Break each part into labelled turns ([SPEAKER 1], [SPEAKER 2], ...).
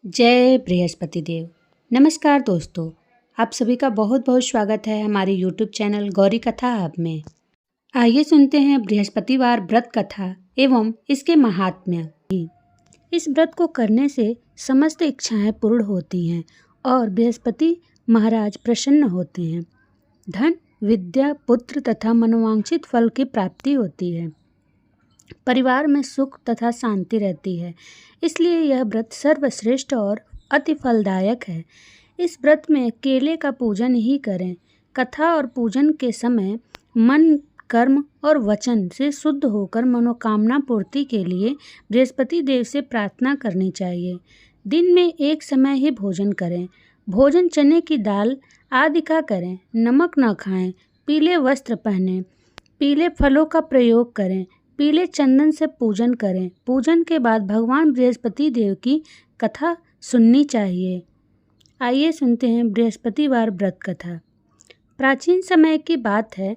[SPEAKER 1] जय बृहस्पति देव। नमस्कार दोस्तों, आप सभी का बहुत बहुत स्वागत है हमारे YouTube चैनल गौरी कथा हब में। आइए सुनते हैं बृहस्पतिवार व्रत कथा एवं इसके महात्म्य। इस व्रत को करने से समस्त इच्छाएं पूर्ण होती हैं और बृहस्पति महाराज प्रसन्न होते हैं। धन, विद्या, पुत्र तथा मनोवांछित फल की प्राप्ति होती है। परिवार में सुख तथा शांति रहती है। इसलिए यह व्रत सर्वश्रेष्ठ और अति फलदायक है। इस व्रत में केले का पूजन ही करें। कथा और पूजन के समय मन, कर्म और वचन से शुद्ध होकर मनोकामना पूर्ति के लिए बृहस्पति देव से प्रार्थना करनी चाहिए। दिन में एक समय ही भोजन करें। भोजन चने की दाल आदि का करें। नमक न खाएं। पीले वस्त्र पहनें। पीले फलों का प्रयोग करें। पीले चंदन से पूजन करें। पूजन के बाद भगवान बृहस्पति देव की कथा सुननी चाहिए। आइए सुनते हैं बृहस्पतिवार व्रत कथा। प्राचीन समय की बात है।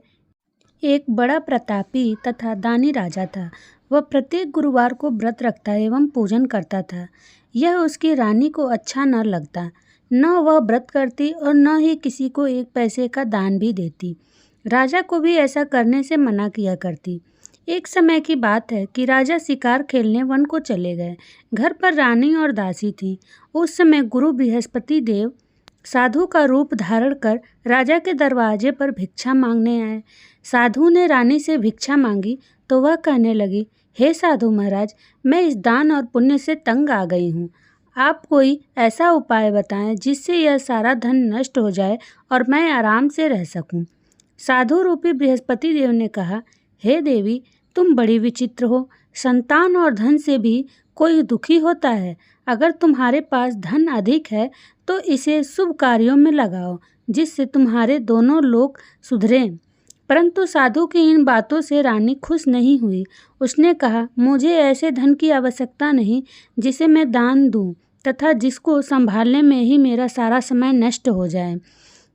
[SPEAKER 1] एक बड़ा प्रतापी तथा दानी राजा था। वह प्रत्येक गुरुवार को व्रत रखता एवं पूजन करता था। यह उसकी रानी को अच्छा न लगता। न वह व्रत करती और न ही किसी को एक पैसे का दान भी देती। राजा को भी ऐसा करने से मना किया करती। एक समय की बात है कि राजा शिकार खेलने वन को चले गए। घर पर रानी और दासी थी। उस समय गुरु बृहस्पति देव साधु का रूप धारण कर राजा के दरवाजे पर भिक्षा मांगने आए। साधु ने रानी से भिक्षा मांगी तो वह कहने लगी, हे साधु महाराज, मैं इस दान और पुण्य से तंग आ गई हूँ। आप कोई ऐसा उपाय बताएं जिससे यह सारा धन नष्ट हो जाए और मैं आराम से रह सकूं। साधु रूपी बृहस्पति देव ने कहा, हे देवी, तुम बड़ी विचित्र हो। संतान और धन से भी कोई दुखी होता है। अगर तुम्हारे पास धन अधिक है तो इसे शुभ कार्यों में लगाओ जिससे तुम्हारे दोनों लोग सुधरें। परंतु साधु की इन बातों से रानी खुश नहीं हुई। उसने कहा, मुझे ऐसे धन की आवश्यकता नहीं जिसे मैं दान दूं तथा जिसको संभालने में ही मेरा सारा समय नष्ट हो जाए।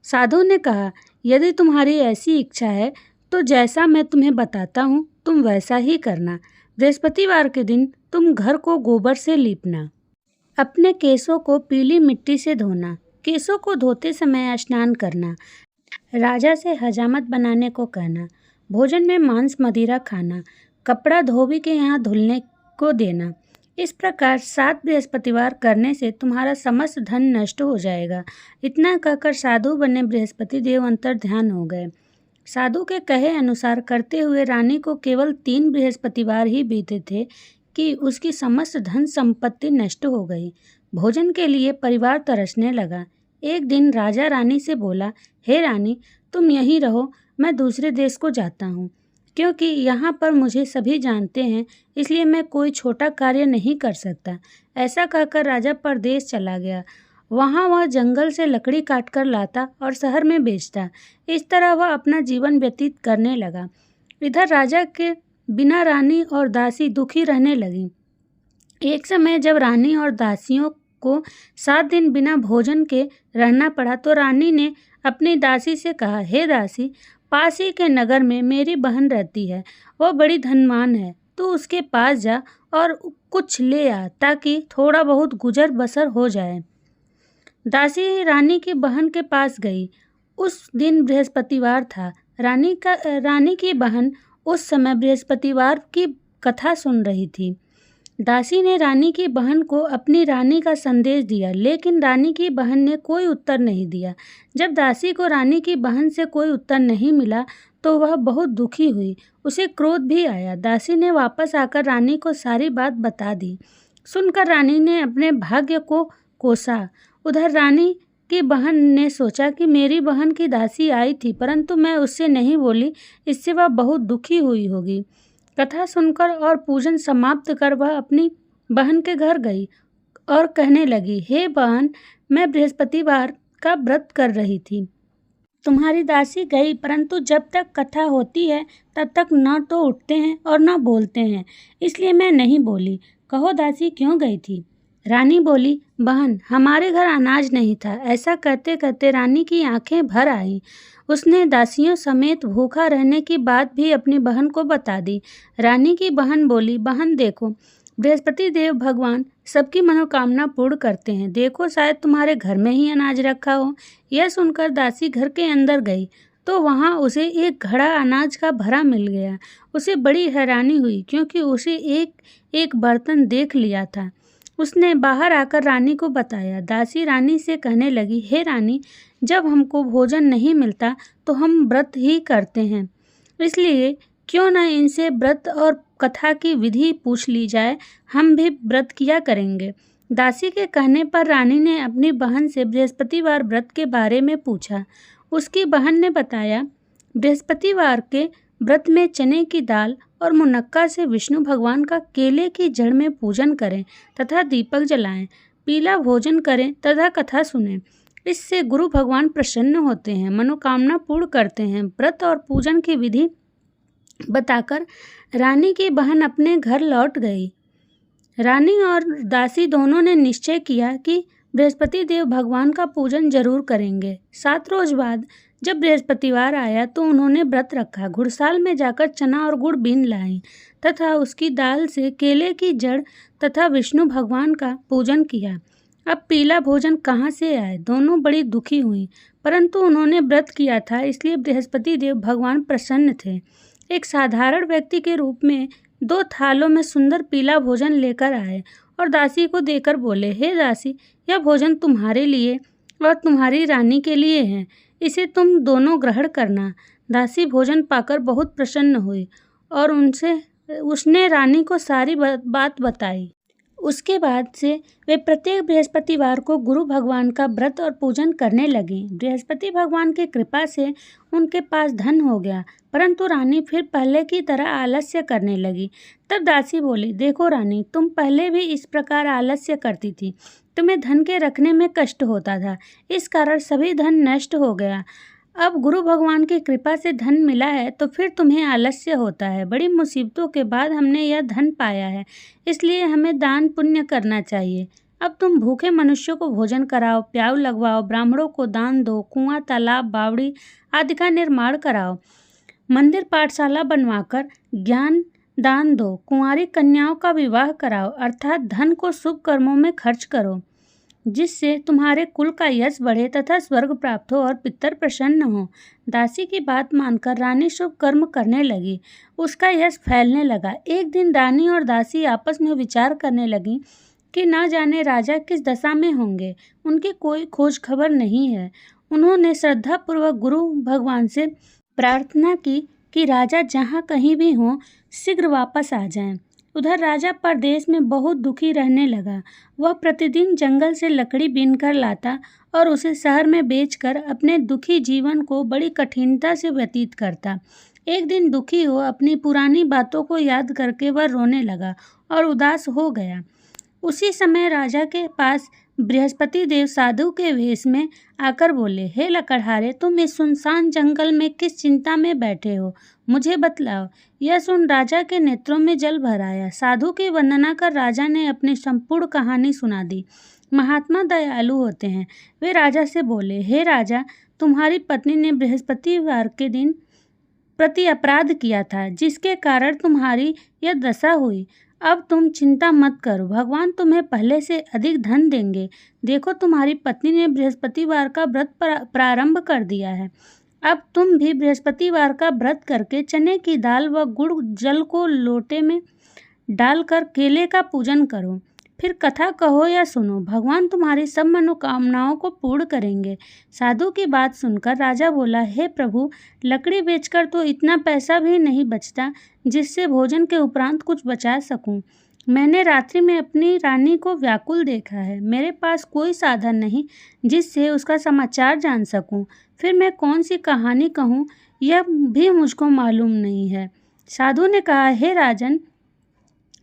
[SPEAKER 1] साधु ने कहा, यदि तुम्हारी ऐसी इच्छा है तो जैसा मैं तुम्हें बताता हूँ तुम वैसा ही करना। बृहस्पतिवार के दिन तुम घर को गोबर से लीपना। अपने केसों को पीली मिट्टी से धोना। केसों को धोते समय स्नान करना। राजा से हजामत बनाने को कहना। भोजन में मांस मदिरा खाना। कपड़ा धोबी के यहाँ धुलने को देना। इस प्रकार 7 बृहस्पतिवार करने से तुम्हारा समस्त धन नष्ट हो जाएगा। इतना कहकर साधु बने बृहस्पति देव अंतर ध्यान हो गए। साधु के कहे अनुसार करते हुए रानी को केवल 3 बृहस्पतिवार ही बीते थे कि उसकी समस्त धन संपत्ति नष्ट हो गई। भोजन के लिए परिवार तरसने लगा। एक दिन राजा रानी से बोला, हे रानी, तुम यहीं रहो, मैं दूसरे देश को जाता हूँ। क्योंकि यहाँ पर मुझे सभी जानते हैं, इसलिए मैं कोई छोटा कार्य नहीं कर सकता। ऐसा कहकर राजा परदेश चला गया। वहाँ वह जंगल से लकड़ी काटकर लाता और शहर में बेचता। इस तरह वह अपना जीवन व्यतीत करने लगा। इधर राजा के बिना रानी और दासी दुखी रहने लगी। एक समय जब रानी और दासियों को 7 दिन बिना भोजन के रहना पड़ा तो रानी ने अपनी दासी से कहा, हे दासी, पास ही के नगर में मेरी बहन रहती है। वह बड़ी धनवान है। तू उसके पास जा और कुछ ले आ ताकि थोड़ा बहुत गुजर बसर हो जाए। दासी रानी की बहन के पास गई। उस दिन बृहस्पतिवार था। रानी की बहन उस समय बृहस्पतिवार की कथा सुन रही थी। दासी ने रानी की बहन को अपनी रानी का संदेश दिया, लेकिन रानी की बहन ने कोई उत्तर नहीं दिया। जब दासी को रानी की बहन से कोई उत्तर नहीं मिला तो वह बहुत दुखी हुई। उसे क्रोध भी आया। दासी ने वापस आकर रानी को सारी बात बता दी। सुनकर रानी ने अपने भाग्य को कोसा। उधर रानी की बहन ने सोचा कि मेरी बहन की दासी आई थी परंतु मैं उससे नहीं बोली, इससे वह बहुत दुखी हुई होगी। कथा सुनकर और पूजन समाप्त कर वह अपनी बहन के घर गई और कहने लगी, हे बहन, मैं बृहस्पतिवार का व्रत कर रही थी। तुम्हारी दासी गई परंतु जब तक कथा होती है तब तक न तो उठते हैं और न बोलते हैं, इसलिए मैं नहीं बोली। कहो दासी क्यों गई थी? रानी बोली, बहन, हमारे घर अनाज नहीं था। ऐसा कहते कहते रानी की आंखें भर आईं। उसने दासियों समेत भूखा रहने की बात भी अपनी बहन को बता दी। रानी की बहन बोली, बहन देखो, बृहस्पति देव भगवान सबकी मनोकामना पूर्ण करते हैं। देखो, शायद तुम्हारे घर में ही अनाज रखा हो। यह सुनकर दासी घर के अंदर गई तो वहां उसे एक घड़ा अनाज का भरा मिल गया। उसे बड़ी हैरानी हुई क्योंकि उसे एक एक बर्तन देख लिया था। उसने बाहर आकर रानी को बताया। दासी रानी से कहने लगी, हे रानी, जब हमको भोजन नहीं मिलता तो हम व्रत ही करते हैं, इसलिए क्यों न इनसे व्रत और कथा की विधि पूछ ली जाए, हम भी व्रत किया करेंगे। दासी के कहने पर रानी ने अपनी बहन से बृहस्पतिवार व्रत के बारे में पूछा। उसकी बहन ने बताया, बृहस्पतिवार के व्रत में चने की दाल और मुनक्का से विष्णु भगवान का केले की जड़ में पूजन करें तथा दीपक जलाएं, पीला भोजन करें तथा कथा सुनें। इससे गुरु भगवान प्रसन्न होते हैं, मनोकामना पूर्ण करते हैं। व्रत और पूजन की विधि बताकर रानी की बहन अपने घर लौट गई। रानी और दासी दोनों ने निश्चय किया कि बृहस्पति देव भगवान का पूजन जरूर करेंगे। 7 रोज बाद जब बृहस्पतिवार आया तो उन्होंने व्रत रखा। घुड़साल में जाकर चना और गुड़ बीन लाई तथा उसकी दाल से केले की जड़ तथा विष्णु भगवान का पूजन किया। अब पीला भोजन कहाँ से आए? दोनों बड़ी दुखी हुई, परंतु उन्होंने व्रत किया था, इसलिए बृहस्पति देव भगवान प्रसन्न थे। एक साधारण व्यक्ति के रूप में 2 थालों में सुंदर पीला भोजन लेकर आए और दासी को देकर बोले, हे दासी, यह भोजन तुम्हारे लिए और तुम्हारी रानी के लिए है, इसे तुम दोनों ग्रहण करना। दासी भोजन पाकर बहुत प्रसन्न हुई और उसने रानी को सारी बात बताई। उसके बाद से वे प्रत्येक बृहस्पतिवार को गुरु भगवान का व्रत और पूजन करने लगी। बृहस्पति भगवान की कृपा से उनके पास धन हो गया, परंतु रानी फिर पहले की तरह आलस्य करने लगी। तब दासी बोली, देखो रानी, तुम पहले भी इस प्रकार आलस्य करती थी, तुम्हें धन के रखने में कष्ट होता था, इस कारण सभी धन नष्ट हो गया। अब गुरु भगवान की कृपा से धन मिला है तो फिर तुम्हें आलस्य होता है। बड़ी मुसीबतों के बाद हमने यह धन पाया है, इसलिए हमें दान पुण्य करना चाहिए। अब तुम भूखे मनुष्यों को भोजन कराओ, प्याऊ लगवाओ, ब्राह्मणों को दान दो, कुआं, तालाब, बावड़ी आदि का निर्माण कराओ, मंदिर पाठशाला बनवाकर ज्ञान दान दो, कुंवारी कन्याओं का विवाह कराओ, अर्थात धन को शुभ कर्मों में खर्च करो, जिससे तुम्हारे कुल का यश बढ़े तथा स्वर्ग प्राप्त हो और पितर प्रसन्न हो। दासी की बात मानकर रानी शुभ कर्म करने लगी। उसका यश फैलने लगा। एक दिन रानी और दासी आपस में विचार करने लगी कि न जाने राजा किस दशा में होंगे, उनकी कोई खोज खबर नहीं है। उन्होंने श्रद्धापूर्वक गुरु भगवान से प्रार्थना की कि राजा जहाँ कहीं भी हों शीघ्र वापस आ जाएं। उधर राजा परदेश में बहुत दुखी रहने लगा। वह प्रतिदिन जंगल से लकड़ी बीनकर लाता और उसे शहर में बेचकर अपने दुखी जीवन को बड़ी कठिनता से व्यतीत करता। एक दिन दुखी हो अपनी पुरानी बातों को याद करके वह रोने लगा और उदास हो गया। उसी समय राजा के पास बृहस्पति देव साधु के वेश में आकर बोले, हे लकड़हारे, तुम इस सुनसान जंगल में किस चिंता में बैठे हो, मुझे बतलाओ। यह सुन राजा के नेत्रों में जल भर आया। साधु की वंदना कर राजा ने अपनी संपूर्ण कहानी सुना दी। महात्मा दयालु होते हैं। वे राजा से बोले, हे राजा, तुम्हारी पत्नी ने बृहस्पतिवार के दिन प्रति अपराध किया था, जिसके कारण तुम्हारी यह दशा हुई। अब तुम चिंता मत करो, भगवान तुम्हें पहले से अधिक धन देंगे। देखो, तुम्हारी पत्नी ने बृहस्पतिवार का व्रत प्रारंभ कर दिया है। अब तुम भी बृहस्पतिवार का व्रत करके चने की दाल व गुड़ जल को लोटे में डालकर केले का पूजन करो, फिर कथा कहो या सुनो, भगवान तुम्हारी सब मनोकामनाओं को पूर्ण करेंगे। साधु की बात सुनकर राजा बोला, हे प्रभु, लकड़ी बेचकर तो इतना पैसा भी नहीं बचता जिससे भोजन के उपरांत कुछ बचा सकूं। मैंने रात्रि में अपनी रानी को व्याकुल देखा है। मेरे पास कोई साधन नहीं जिससे उसका समाचार जान सकूं। फिर मैं कौन सी कहानी कहूं, यह भी मुझको मालूम नहीं है। साधु ने कहा, हे राजन,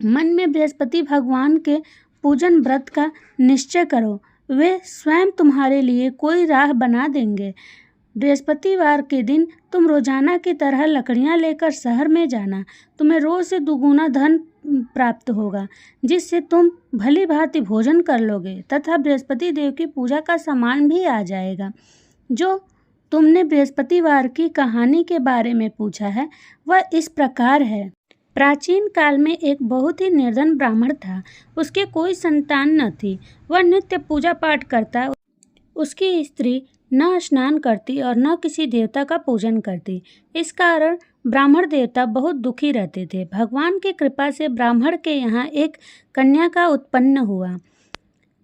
[SPEAKER 1] मन में बृहस्पति भगवान के पूजन व्रत का निश्चय करो, वे स्वयं तुम्हारे लिए कोई राह बना देंगे। बृहस्पतिवार के दिन तुम रोजाना की तरह लकड़ियां लेकर शहर में जाना। तुम्हें रोज से दुगुना धन प्राप्त होगा, जिससे तुम भली भांति भोजन कर लोगे तथा बृहस्पति देव की पूजा का सामान भी आ जाएगा। जो तुमने बृहस्पतिवार की कहानी के बारे में पूछा है वह इस प्रकार है। प्राचीन काल में एक बहुत ही निर्धन ब्राह्मण था। उसके कोई संतान न थी। वह नित्य पूजा पाठ करता। उसकी स्त्री न स्नान करती और न किसी देवता का पूजन करती। इस कारण ब्राह्मण देवता बहुत दुखी रहते थे। भगवान की कृपा से ब्राह्मण के यहाँ एक कन्या का उत्पन्न हुआ।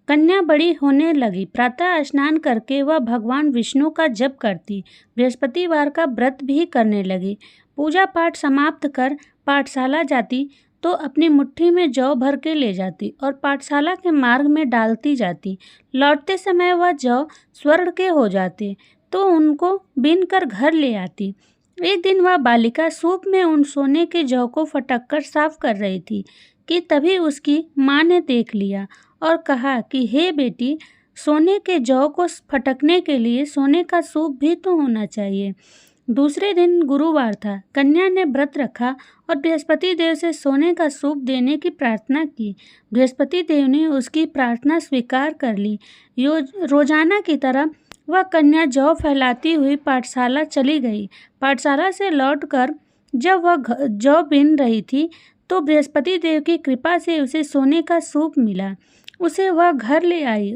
[SPEAKER 1] कन्या बड़ी होने लगी। प्रातः स्नान करके वह भगवान विष्णु का जप करती। बृहस्पतिवार का व्रत भी करने लगी। पूजा पाठ समाप्त कर पाठशाला जाती तो अपनी मुट्ठी में जौ भर के ले जाती और पाठशाला के मार्ग में डालती जाती। लौटते समय वह जौ स्वर्ण के हो जाते तो उनको बीन कर घर ले आती। एक दिन वह बालिका सूप में उन सोने के जौ को फटक कर साफ कर रही थी कि तभी उसकी माँ ने देख लिया और कहा कि हे बेटी, सोने के जौ को फटकने के लिए सोने का सूप भी तो होना चाहिए। दूसरे दिन गुरुवार था। कन्या ने व्रत रखा और बृहस्पति देव से सोने का सूप देने की प्रार्थना की। बृहस्पति देव ने उसकी प्रार्थना स्वीकार कर ली। रोजाना की तरह वह कन्या जौ फैलाती हुई पाठशाला चली गई। पाठशाला से लौटकर जब वह जौ बीन रही थी तो बृहस्पति देव की कृपा से उसे सोने का सूप मिला। उसे वह घर ले आई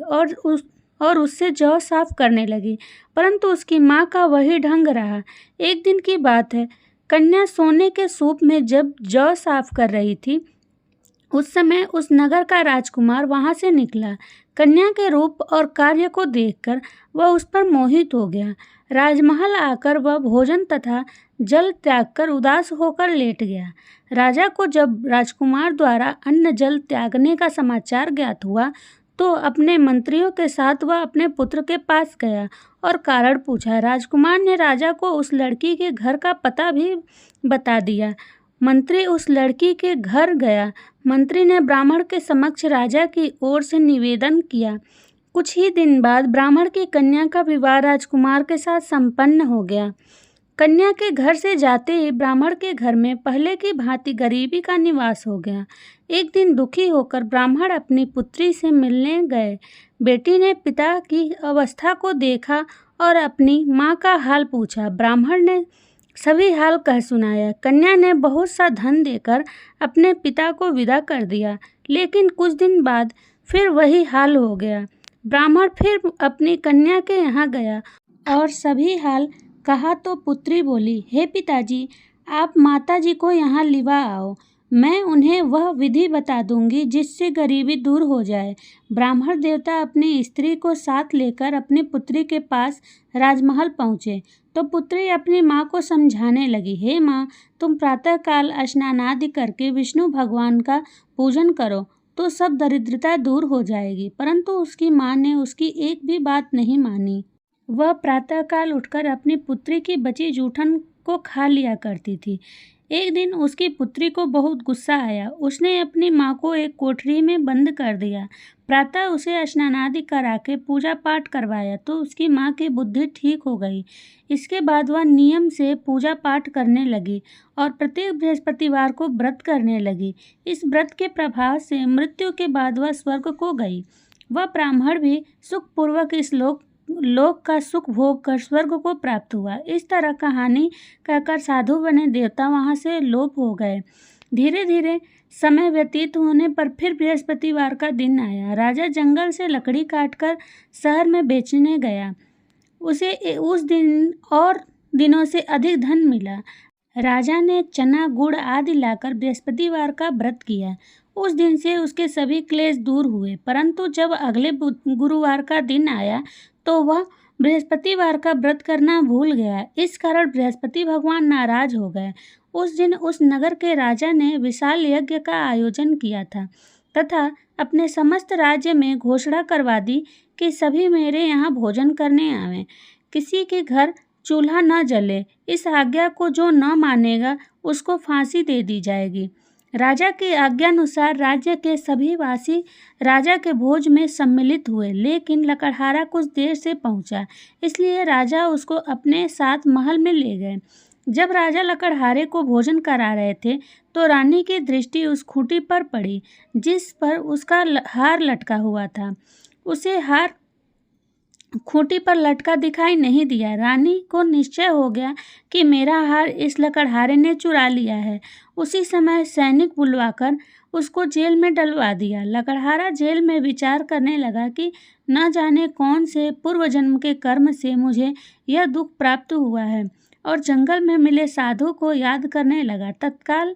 [SPEAKER 1] और उससे जौ साफ करने लगी, परंतु उसकी माँ का वही ढंग रहा। एक दिन की बात है, कन्या सोने के सूप में जब जौ साफ कर रही थी, उस समय उस नगर का राजकुमार वहां से निकला। कन्या के रूप और कार्य को देखकर वह उस पर मोहित हो गया। राजमहल आकर वह भोजन तथा जल त्याग कर उदास होकर लेट गया। राजा को जब राजकुमार द्वारा अन्न जल त्यागने का समाचार ज्ञात हुआ तो अपने मंत्रियों के साथ वह अपने पुत्र के पास गया और कारण पूछा। राजकुमार ने राजा को उस लड़की के घर का पता भी बता दिया। मंत्री उस लड़की के घर गया। मंत्री ने ब्राह्मण के समक्ष राजा की ओर से निवेदन किया। कुछ ही दिन बाद ब्राह्मण की कन्या का विवाह राजकुमार के साथ संपन्न हो गया। कन्या के घर से जाते ही ब्राह्मण के घर में पहले की भांति गरीबी का निवास हो गया। एक दिन दुखी होकर ब्राह्मण अपनी पुत्री से मिलने गए। बेटी ने पिता की अवस्था को देखा और अपनी माँ का हाल पूछा। ब्राह्मण ने सभी हाल कह सुनाया। कन्या ने बहुत सा धन देकर अपने पिता को विदा कर दिया, लेकिन कुछ दिन बाद फिर वही हाल हो गया। ब्राह्मण फिर अपनी कन्या के यहाँ गया और सभी हाल कहा तो पुत्री बोली, हे पिताजी, आप माताजी को यहाँ लिवा आओ। मैं उन्हें वह विधि बता दूंगी जिससे गरीबी दूर हो जाए। ब्राह्मण देवता अपनी स्त्री को साथ लेकर अपनी पुत्री के पास राजमहल पहुँचे तो पुत्री अपनी माँ को समझाने लगी, हे माँ, तुम प्रातःकाल स्नानादि करके विष्णु भगवान का पूजन करो तो सब दरिद्रता दूर हो जाएगी। परंतु उसकी माँ ने उसकी एक भी बात नहीं मानी। वह प्रातःकाल उठकर अपनी पुत्री की बची जूठन को खा लिया करती थी। एक दिन उसकी पुत्री को बहुत गुस्सा आया। उसने अपनी माँ को एक कोठरी में बंद कर दिया। प्रातः उसे स्नानादि करा के पूजा पाठ करवाया तो उसकी माँ की बुद्धि ठीक हो गई। इसके बाद वह नियम से पूजा पाठ करने लगी और प्रत्येक बृहस्पतिवार को व्रत करने लगी। इस व्रत के प्रभाव से मृत्यु के बाद वह स्वर्ग को गई। वह ब्राह्मण भी सुखपूर्वक इस लोक का सुख भोग कर स्वर्ग को प्राप्त हुआ। इस तरह कहानी कहकर साधु बने देवता वहां से लोप हो गए। धीरे धीरे समय व्यतीत होने पर फिर बृहस्पतिवार का दिन आया। राजा जंगल से लकड़ी काटकर शहर में बेचने गया। उसे उस दिन और दिनों से अधिक धन मिला। राजा ने चना गुड़ आदि लाकर बृहस्पतिवार का व्रत किया। उस दिन से उसके सभी क्लेश दूर हुए। परंतु जब अगले गुरुवार का दिन आया तो वह बृहस्पतिवार का व्रत करना भूल गया। इस कारण बृहस्पति भगवान नाराज हो गए। उस दिन उस नगर के राजा ने विशाल यज्ञ का आयोजन किया था तथा अपने समस्त राज्य में घोषणा करवा दी कि सभी मेरे यहाँ भोजन करने आवें। किसी के घर चूल्हा न जले। इस आज्ञा को जो न मानेगा उसको फांसी दे दी जाएगी। राजा की आज्ञानुसार राज्य के सभी वासी राजा के भोज में सम्मिलित हुए, लेकिन लकड़हारा कुछ देर से पहुंचा, इसलिए राजा उसको अपने साथ महल में ले गए। जब राजा लकड़हारे को भोजन करा रहे थे तो रानी की दृष्टि उस खूंटी पर पड़ी जिस पर उसका हार लटका हुआ था। उसे हार खूंटी पर लटका दिखाई नहीं दिया। रानी को निश्चय हो गया कि मेरा हार इस लकड़हारे ने चुरा लिया है। उसी समय सैनिक बुलवाकर उसको जेल में डलवा दिया। लकड़हारा जेल में विचार करने लगा कि न जाने कौन से पूर्व जन्म के कर्म से मुझे यह दुख प्राप्त हुआ है, और जंगल में मिले साधु को याद करने लगा। तत्काल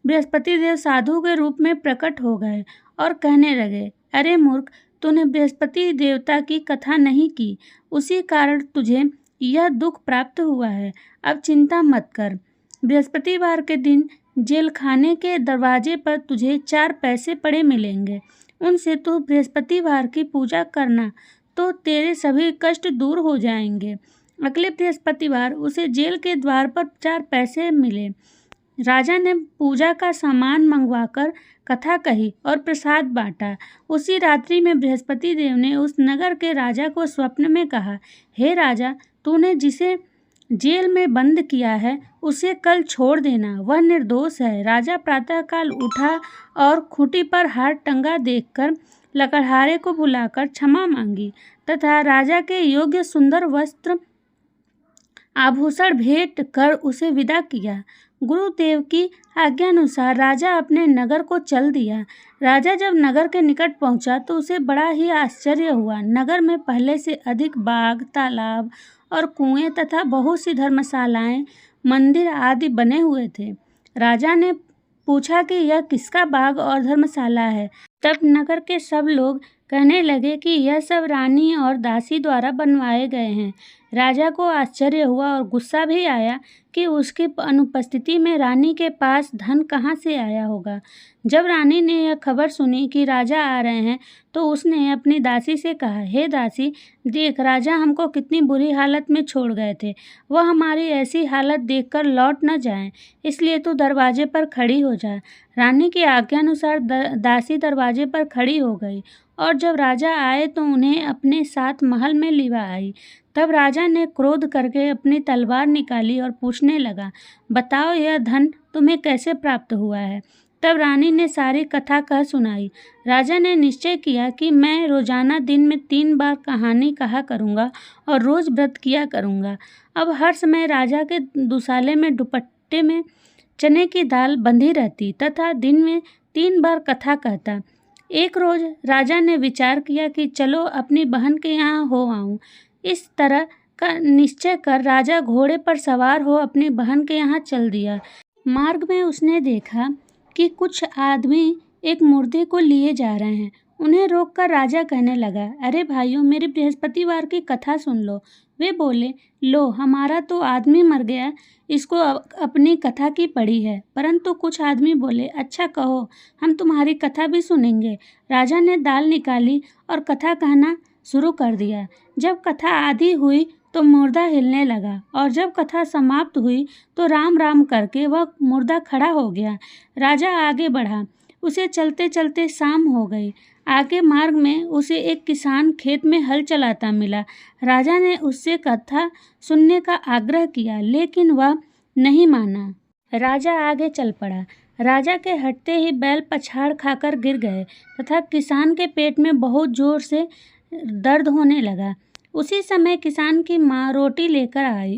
[SPEAKER 1] बृहस्पति देव साधु के रूप में प्रकट हो गए और कहने लगे, अरे मूर्ख, तूने बृहस्पति देवता की कथा नहीं की, उसी कारण तुझे यह दुख प्राप्त हुआ है। अब चिंता मत कर। बृहस्पतिवार के दिन जेल खाने के दरवाजे पर तुझे 4 पैसे पड़े मिलेंगे। उनसे तू बृहस्पतिवार की पूजा करना तो तेरे सभी कष्ट दूर हो जाएंगे। अगले बृहस्पतिवार उसे जेल के द्वार पर 4 पैसे मिले। राजा ने पूजा का सामान मंगवाकर कथा कही और प्रसाद बांटा। उसी रात्रि में बृहस्पति देव ने उस नगर के राजा को स्वप्न में कहा, हे राजा, तूने जिसे जेल में बंद किया है उसे कल छोड़ देना, वह निर्दोष है। राजा प्रातःकाल उठा और खूंटी पर हार टंगा देखकर लकड़हारे को बुलाकर क्षमा मांगी तथा राजा के योग्य सुंदर वस्त्र आभूषण भेंट कर उसे विदा किया। गुरुदेव की आज्ञानुसार राजा अपने नगर को चल दिया। राजा जब नगर के निकट पहुंचा तो उसे बड़ा ही आश्चर्य हुआ। नगर में पहले से अधिक बाग, तालाब और कुएं तथा बहुत सी धर्मशालाएं, मंदिर आदि बने हुए थे। राजा ने पूछा कि यह किसका बाग और धर्मशाला है। तब नगर के सब लोग कहने लगे कि यह सब रानी और दासी द्वारा बनवाए गए हैं। राजा को आश्चर्य हुआ और गुस्सा भी आया कि उसकी अनुपस्थिति में रानी के पास धन कहाँ से आया होगा। जब रानी ने यह खबर सुनी कि राजा आ रहे हैं तो उसने अपनी दासी से कहा, हे दासी, देख, राजा हमको कितनी बुरी हालत में छोड़ गए थे। वह हमारी ऐसी हालत देखकर लौट न जाएं, इसलिए तू दरवाजे पर खड़ी हो जा। रानी की आज्ञानुसार दासी दरवाजे पर खड़ी हो गई और जब राजा आए तो उन्हें अपने साथ महल में लिवा आई। तब राजा ने क्रोध करके अपनी तलवार निकाली और पूछने लगा, बताओ, यह धन तुम्हें कैसे प्राप्त हुआ है। तब रानी ने सारी कथा कह सुनाई। राजा ने निश्चय किया कि मैं रोजाना दिन में 3 बार कहानी कहा करूँगा और रोज व्रत किया करूँगा। अब हर समय राजा के दुसाले में दुपट्टे में चने की दाल बंधी रहती तथा दिन में 3 बार कथा कहता। एक रोज राजा ने विचार किया कि चलो अपनी बहन के यहाँ हो आऊं। इस तरह का निश्चय कर राजा घोड़े पर सवार हो अपनी बहन के यहाँ चल दिया। मार्ग में उसने देखा कि कुछ आदमी एक मुर्दे को लिए जा रहे हैं। उन्हें रोककर राजा कहने लगा, अरे भाइयों, मेरी बृहस्पतिवार की कथा सुन लो। वे बोले, लो, हमारा तो आदमी मर गया, इसको अपनी कथा की पड़ी है। परंतु कुछ आदमी बोले, अच्छा कहो, हम तुम्हारी कथा भी सुनेंगे। राजा ने दाल निकाली और कथा कहना शुरू कर दिया। जब कथा आधी हुई तो मुर्दा हिलने लगा और जब कथा समाप्त हुई तो राम राम करके वह मुर्दा खड़ा हो गया। राजा आगे बढ़ा। उसे चलते चलते शाम हो गई। आगे मार्ग में उसे एक किसान खेत में हल चलाता मिला। राजा ने उससे कथा सुनने का आग्रह किया, लेकिन वह नहीं माना। राजा आगे चल पड़ा। राजा के हटते ही बैल पछाड़ खाकर गिर गए तथा किसान के पेट में बहुत जोर से दर्द होने लगा। उसी समय किसान की माँ रोटी लेकर आई।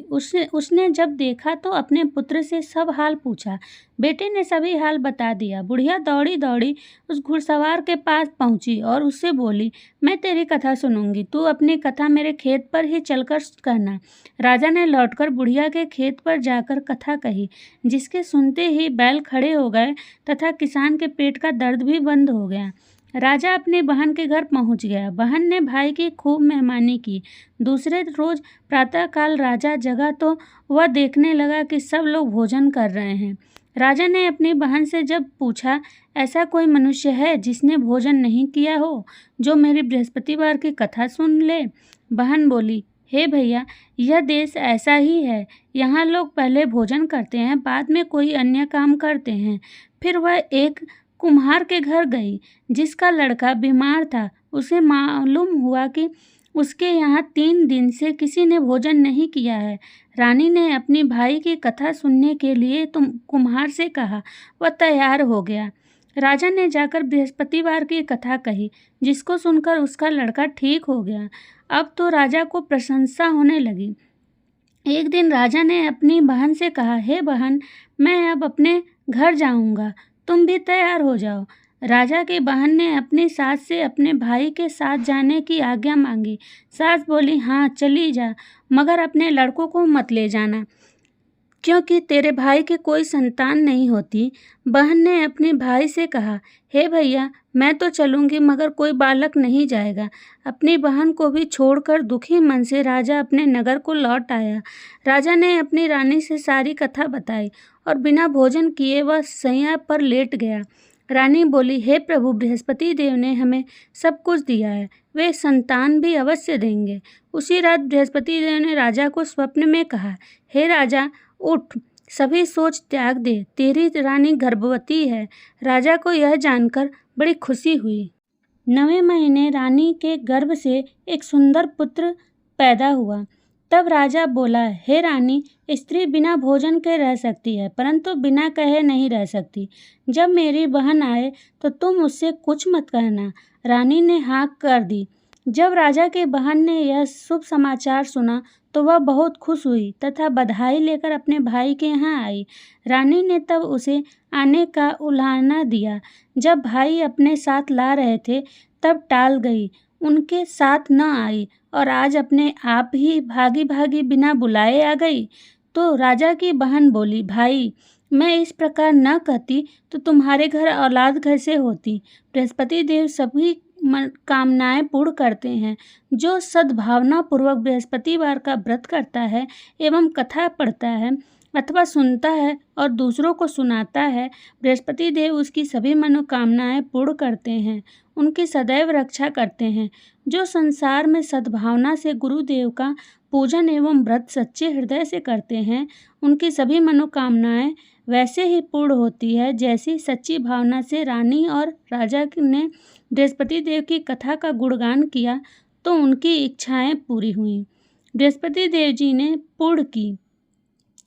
[SPEAKER 1] उसने जब देखा तो अपने पुत्र से सब हाल पूछा। बेटे ने सभी हाल बता दिया। बुढ़िया दौड़ी दौड़ी उस घुड़सवार के पास पहुंची और उससे बोली, मैं तेरी कथा सुनूंगी, तू अपनी कथा मेरे खेत पर ही चलकर कहना। राजा ने लौटकर बुढ़िया के खेत पर जाकर कथा कही, जिसके सुनते ही बैल खड़े हो गए तथा किसान के पेट का दर्द भी बंद हो गया। राजा अपनी बहन के घर पहुंच गया। बहन ने भाई की खूब मेहमानी की। दूसरे रोज प्रातःकाल राजा जगा तो वह देखने लगा कि सब लोग भोजन कर रहे हैं। राजा ने अपनी बहन से जब पूछा, ऐसा कोई मनुष्य है जिसने भोजन नहीं किया हो, जो मेरी बृहस्पतिवार की कथा सुन ले। बहन बोली, हे भैया, यह देश ऐसा ही है। यहाँ लोग पहले भोजन करते हैं, बाद में कोई अन्य काम करते हैं। फिर वह एक कुम्हार के घर गई, जिसका लड़का बीमार था। उसे मालूम हुआ कि उसके यहाँ 3 दिन से किसी ने भोजन नहीं किया है। रानी ने अपनी भाई की कथा सुनने के लिए कुम्हार से कहा। वह तैयार हो गया। राजा ने जाकर बृहस्पतिवार की कथा कही, जिसको सुनकर उसका लड़का ठीक हो गया। अब तो राजा को प्रशंसा होने लगी। एक दिन राजा ने अपनी बहन से कहा, हे बहन, मैं अब अपने घर जाऊंगा, तुम भी तैयार हो जाओ। राजा की बहन ने अपनी सास से अपने भाई के साथ जाने की आज्ञा मांगी। सास बोली, हाँ चली जा, मगर अपने लड़कों को मत ले जाना, क्योंकि तेरे भाई की कोई संतान नहीं होती। बहन ने अपने भाई से कहा, हे भैया, मैं तो चलूंगी, मगर कोई बालक नहीं जाएगा। अपनी बहन को भी छोड़कर दुखी मन से राजा अपने नगर को लौट आया। राजा ने अपनी रानी से सारी कथा बताई और बिना भोजन किए वह शैया पर लेट गया। रानी बोली, हे प्रभु, बृहस्पति देव ने हमें सब कुछ दिया है, वे संतान भी अवश्य देंगे। उसी रात बृहस्पति देव ने राजा को स्वप्न में कहा, हे राजा, उठ, सभी सोच त्याग दे, तेरी रानी गर्भवती है। राजा को यह जानकर बड़ी खुशी हुई। 9वें महीने रानी के गर्भ से एक सुंदर पुत्र पैदा हुआ। तब राजा बोला, हे रानी, स्त्री बिना भोजन के रह सकती है, परंतु बिना कहे नहीं रह सकती। जब मेरी बहन आए तो तुम उससे कुछ मत कहना। रानी ने हाँ कर दी। जब राजा की बहन ने यह शुभ समाचार सुना तो वह बहुत खुश हुई तथा बधाई लेकर अपने भाई के यहाँ आई। रानी ने तब उसे आने का उलाहना दिया। जब भाई अपने साथ ला रहे थे तब टाल गई, उनके साथ न आई और आज अपने आप ही भागी भागी बिना बुलाए आ गई। तो राजा की बहन बोली, भाई, मैं इस प्रकार न कहती तो तुम्हारे घर औलाद घर से होती। बृहस्पति देव सभी कामनाएं पूर्ण करते हैं। जो सद्भावना पूर्वक बृहस्पतिवार का व्रत करता है एवं कथा पढ़ता है अथवा सुनता है और दूसरों को सुनाता है, बृहस्पति देव उसकी सभी मनोकामनाएं पूर्ण करते हैं, उनकी सदैव रक्षा करते हैं। जो संसार में सद्भावना से गुरुदेव का पूजन एवं व्रत सच्चे हृदय से करते हैं, उनकी सभी मनोकामनाएं वैसे ही पूर्ण होती है जैसी सच्ची भावना से रानी और राजा ने बृहस्पति देव की कथा का गुणगान किया तो उनकी इच्छाएं पूरी हुईं। बृहस्पति देव जी ने पूर्ण की।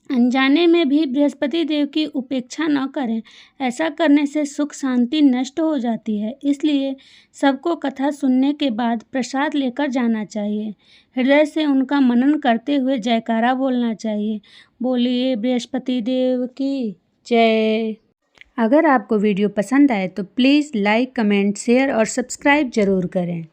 [SPEAKER 1] अनजाने में भी बृहस्पति देव की उपेक्षा न करें, ऐसा करने से सुख शांति नष्ट हो जाती है। इसलिए सबको कथा सुनने के बाद प्रसाद लेकर जाना चाहिए। हृदय से उनका मनन करते हुए जयकारा बोलना चाहिए। बोलिए बृहस्पति देव की जय। अगर आपको वीडियो पसंद आए तो प्लीज़ लाइक, कमेंट, शेयर और सब्सक्राइब ज़रूर करें।